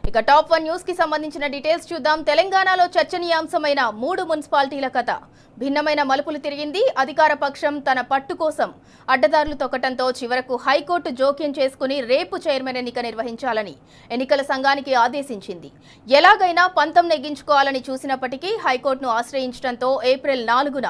ఇక top 1 news కి సంబంధించిన డీటెయిల్స్ చూద్దాం. తెలంగాణలో చర్చనీయాంశమైన 3 మున్సిపాలిటీల కథ భిన్నమైన మలుపులు తిరిగింది. అధికార పక్షం తన పట్టు కోసం అడ్డదారులు తొక్కటంతో చివరకు హైకోర్టు జోక్యం చేసుకుని రేపు చైర్మన్ ఎన్నిక నిర్వహించాలని ఎన్నికల సంఘానికి ఆదేశించింది. ఎలాగైనా పంతం నెగ్గించుకోవాలని చూసినప్పటికీ హైకోర్టును ఆశ్రయించడంతో ఏప్రిల్ 4న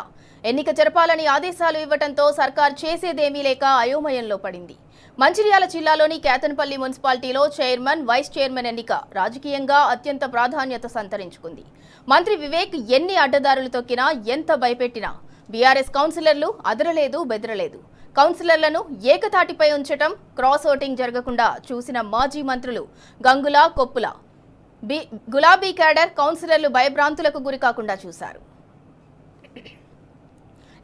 ఎన్నిక జరపాలని ఆదేశాలు ఇవ్వడంతో సర్కార్ చేసేదేమీ లేక అయోమయంలో పడింది. మంచిర్యాల జిల్లాలోని కేతన్పల్లి మున్సిపాలిటీలో చైర్మన్, వైస్ చైర్మన్ ఎన్నిక రాజకీయంగా అత్యంత ప్రాధాన్యత సంతరించుకుంది. మంత్రి వివేక్ ఎన్ని అడ్డదారులు తొక్కినా, ఎంత భయపెట్టినా బీఆర్ఎస్ కౌన్సిలర్లు అదరలేదు, బెదరలేదు. కౌన్సిలర్లను ఏకతాటిపై ఉంచటం, క్రాస్ ఓటింగ్ జరగకుండా చూసిన మాజీ మంత్రులు గంగుల, కొప్పుల, గులాబీ క్యాడర్ కౌన్సిలర్లు భయభ్రాంతులకు గురి కాకుండా చూశారు.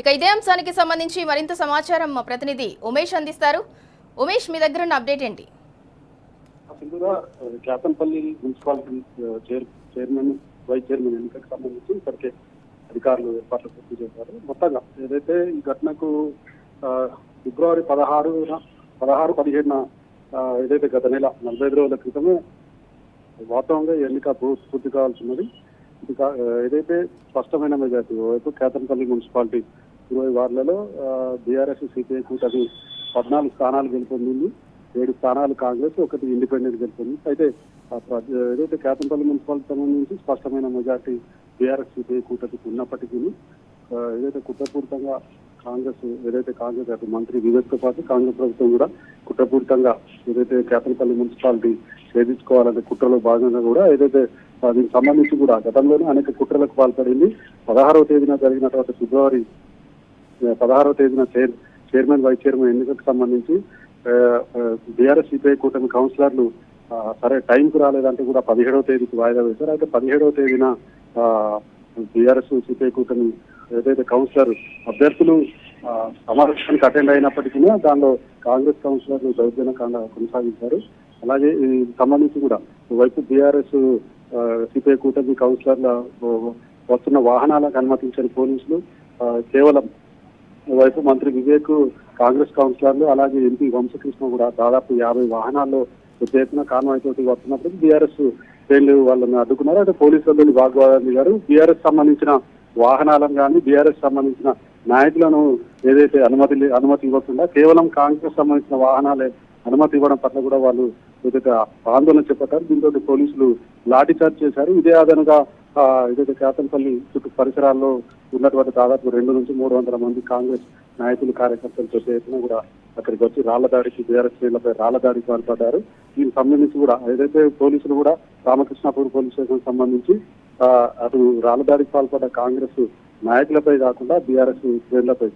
ఇక ఇదే అంశానికి సంబంధించి మరింత సమాచారం మా ప్రతినిధి ఉమేష్ అందిస్తారు. ఉమేష్, మీ దగ్గర ఉన్న అప్డేట్ ఏంటి? Ketanpalli municipality chairman, vice chairman ఎన్నికకు సంబంధించి ఇప్పటికే అధికారులు ఏర్పాట్లు పూర్తి చేశారు. మొత్తంగా ఏదైతే ఈ ఘటనకు ఫిబ్రవరి 16-17 ఏదైతే గత నెల 45 రోజుల క్రితమే వాస్తవంగా ఎన్నిక పూర్తి కావాల్సి ఉన్నది. ఏదైతే స్పష్టమైన మెజార్టీ వైపు కేతన్పల్లి మున్సిపాలిటీ 20 వార్డులలో బీఆర్ఎస్, సిపిఐ కూటమి 14 స్థానాలు గెలుపొందింది. 7 స్థానాలు కాంగ్రెస్, 1 ఇండిపెండెంట్ గెలుపొంది. అయితే ఏదైతే కేతన్పల్లి మున్సిపాలిటీ సంబంధించి స్పష్టమైన మెజార్టీ బీఆర్ఎస్, సిపిఐ కూటమికి ఉన్నప్పటికీ ఏదైతే కుట్రపూరితంగా కాంగ్రెస్ అటు మంత్రి వివేక్ తో పాటు కాంగ్రెస్ ప్రభుత్వం కూడా కుట్రపూరితంగా ఏదైతే కేతన్పల్లి మున్సిపాలిటీ ఛేదించుకోవాలనే కుట్రలో భాగంగా కూడా ఏదైతే దీనికి సంబంధించి కూడా గతంలోనే అనేక కుట్రలకు పాల్పడింది. 16వ తేదీన జరిగినటువంటి ఫిబ్రవరి 16వ తేదీన చైర్మన్, వైస్ చైర్మన్ ఎన్నికకు సంబంధించి బీఆర్ఎస్, సిపిఐ కూటమి కౌన్సిలర్లు సరే టైంకు రాలేదంటే కూడా 17వ తేదీకి వాయిదా వేశారు. అయితే 17వ తేదీన బీఆర్ఎస్, సిపిఐ కూటమి ఏదైతే కౌన్సిలర్ అభ్యర్థులు సమావేశానికి అటెండ్ అయినప్పటికీ దానిలో కాంగ్రెస్ కౌన్సిలర్లు దౌర్జన్యంగా కొనసాగించారు. అలాగే ఈ సంబంధించి కూడా వైపు బీఆర్ఎస్, సిపిఐ కూటమి కౌన్సిలర్ల వస్తున్న వాహనాలకు అనుమతించని పోలీసులు కేవలం వైపు మంత్రి వివేక్, కాంగ్రెస్ కౌన్సిలర్లు అలాగే ఎంపీ వంశకృష్ణ కూడా దాదాపు 50 వాహనాల్లో పెద్ద ఎత్తున కాన్వాయ్ తోటి వస్తున్నప్పుడు బీఆర్ఎస్ శ్రేణులు వాళ్ళని అడ్డుకున్నారు. అయితే పోలీసులు వాగ్వాదం గారు బీఆర్ఎస్ సంబంధించిన వాహనాలను కానీ బీఆర్ఎస్ సంబంధించిన నాయకులను ఏదైతే అనుమతి ఇవ్వకుండా కేవలం కాంగ్రెస్ సంబంధించిన వాహనాలే అనుమతి ఇవ్వడం పట్ల కూడా వాళ్ళు ఏదైతే ఆందోళన చేపట్టారు. దీంతో పోలీసులు లాఠీ చార్జ్ చేశారు. ఇదే అదనుగా ఏదైతే కేతన్పల్లి చుట్టూ పరిసరాల్లో ఉన్నటువంటి దాదాపు 200 నుంచి 300 మంది కాంగ్రెస్ నాయకులు, కార్యకర్తలు పెద్ద ఎత్తున కూడా అక్కడికి వచ్చి బీఆర్ఎస్ శ్రేణులపై రాళ్ల దాడికి పాల్పడ్డారు. దీనికి సంబంధించి కూడా ఏదైతే పోలీసులు కూడా రామకృష్ణాపూర్ పోలీస్ స్టేషన్ సంబంధించి అటు రాళ్ల దాడికి పాల్పడ్డ కాంగ్రెస్ నాయకులపై కాకుండా బీఆర్ఎస్ శ్రేణులపై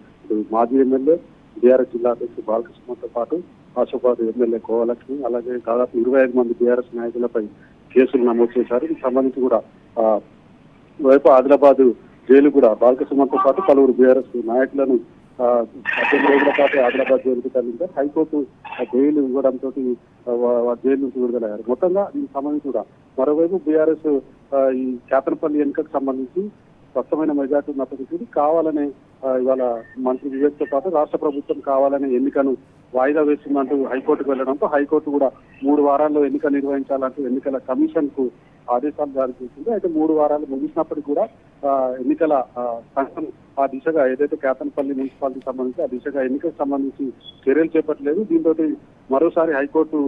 మాజీ ఎమ్మెల్యే, బీఆర్ఎస్ జిల్లా అధ్యక్షుడు బాలకృష్ణతో పాటు ఆశోబాద్ ఎమ్మెల్యే కోవలక్ష్మి అలాగే దాదాపు 25 మంది బీఆర్ఎస్ నాయకులపై కేసులు నమోదు చేశారు. దీనికి సంబంధించి కూడా వైపు ఆదిలాబాద్ జైలు కూడా బాలకృష్ణతో పాటు పలువురు బీఆర్ఎస్ నాయకులను 18 రోజుల పాటు ఆదిలాబాద్ జైలుకు తరలించారు. హైకోర్టు జైలు ఇవ్వడంతో జైలు నుంచి విడుదలయ్యారు. మొత్తంగా దీనికి సంబంధించి కూడా మరోవైపు బీఆర్ఎస్ ఈ కేతన్పల్లి ఎన్నికకు సంబంధించి స్పష్టమైన మెజార్టీ ఉన్నప్పటికీ కావాలనే ఇవాళ మంత్రి వివేక్ తో పాటు రాష్ట్ర ప్రభుత్వం కావాలనే ఎన్నికను వాయిదా వేసిందంటూ హైకోర్టుకు వెళ్లడంతో హైకోర్టు కూడా 3 వారాల్లో ఎన్నిక నిర్వహించాలంటూ ఎన్నికల కమిషన్ కు ఆదేశాలు జారీ చేసింది. అయితే 3 వారాలు ముగిసినప్పటికీ కూడా ఎన్నికల సంఘం ఆ దిశగా ఏదైతే కేతన్పల్లి మున్సిపాలిటీకి సంబంధించి ఆ దిశగా ఎన్నికకు సంబంధించి చర్యలు చేపట్టలేదు. దీంతో మరోసారి హైకోర్టు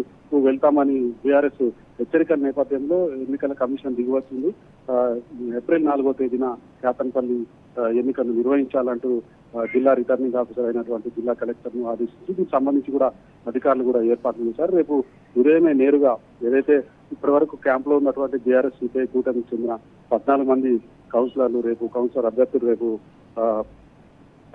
వెళ్తామని బీఆర్ఎస్ హెచ్చరికల నేపథ్యంలో ఎన్నికల కమిషన్ దిగివచ్చింది. ఏప్రిల్ 4వ తేదీన కేతన్పల్లి ఎన్నికలు నిర్వహించాలంటూ జిల్లా రిటర్నింగ్ ఆఫీసర్ అయినటువంటి జిల్లా కలెక్టర్ ను ఆదేశించి దీనికి సంబంధించి కూడా అధికారులు కూడా ఏర్పాట్లు చేశారు. రేపు ఉదయమే నేరుగా ఏదైతే ఇప్పటి వరకు క్యాంప్ లో ఉన్నటువంటి బీఆర్ఎస్, సిపిఐ కూటమికి చెందిన 14 మంది కౌన్సిలర్లు కౌన్సిలర్ అభ్యర్థులు రేపు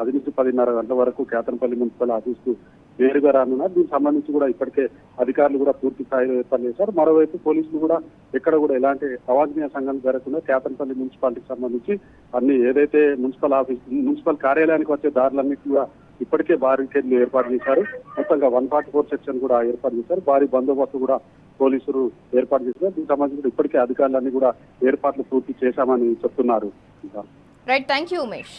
10 నుంచి 10:30 గంటల వరకు కేతన్పల్లి మున్సిపల్ ఆఫీస్ కు నేరుగా రానున్నారు. దీనికి సంబంధించి కూడా ఇప్పటికే అధికారులు కూడా పూర్తి స్థాయిలో ఏర్పాటు చేశారు. మరోవైపు పోలీసులు కూడా ఎక్కడ కూడా ఎలాంటి అవాంఛనీయ సంఘటన జరగకుండా కేతన్పల్లి మున్సిపాలిటీకి సంబంధించి అన్ని ఏదైతే మున్సిపల్ కార్యాలయానికి వచ్చే దారులన్నింటినీ కూడా ఇప్పటికే బారికేడ్లు ఏర్పాటు చేశారు. మొత్తంగా 144 సెక్షన్ కూడా ఏర్పాటు చేశారు. భారీ బందోబస్తు కూడా పోలీసులు ఏర్పాటు చేశారు. దీనికి సంబంధించి ఇప్పటికే అధికారులన్నీ కూడా ఏర్పాట్లు పూర్తి చేశామని చెప్తున్నారు. Right, thank you Umesh.